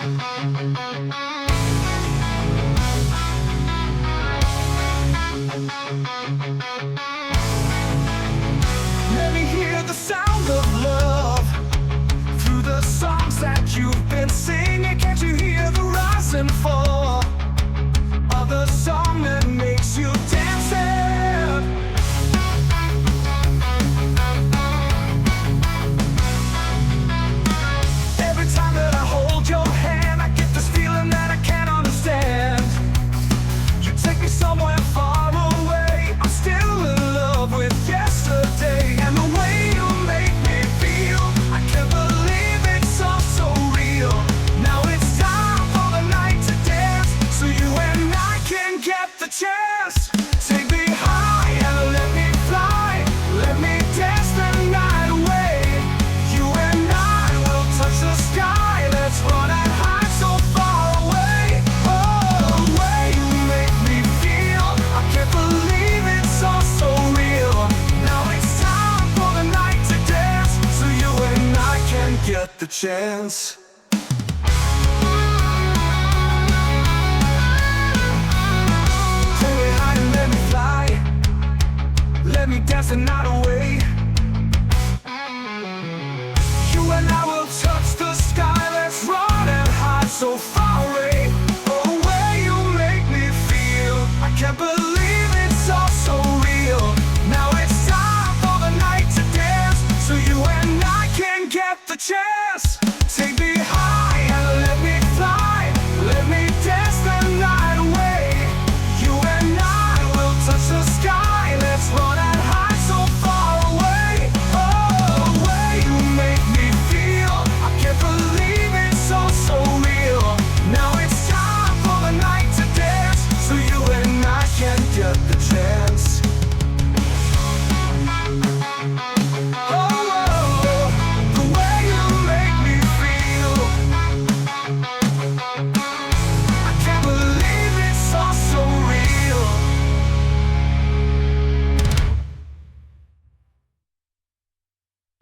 Let me hear the sound of love through the songs that you've been singing. Can't you hear the rise and fall of the song that makes you dance? Every time that I hold your hand, I get this feeling that I can't understand. You take me somewhere far away. I'm still in love with yesterday. And the way you make me feel, I can't believe it's all so real. Now it's time for the night to dance, so you and I can get the chance. Take me high and let me fly. Let me dance the night away. You and I will touch the sky. Let's run and hide so far away. Oh, the way you make me feel, I can't believe it's all so real. Now it's time for the night to dance, so you and I can get the chance. Take me high and let me fly. Let me dance the night away.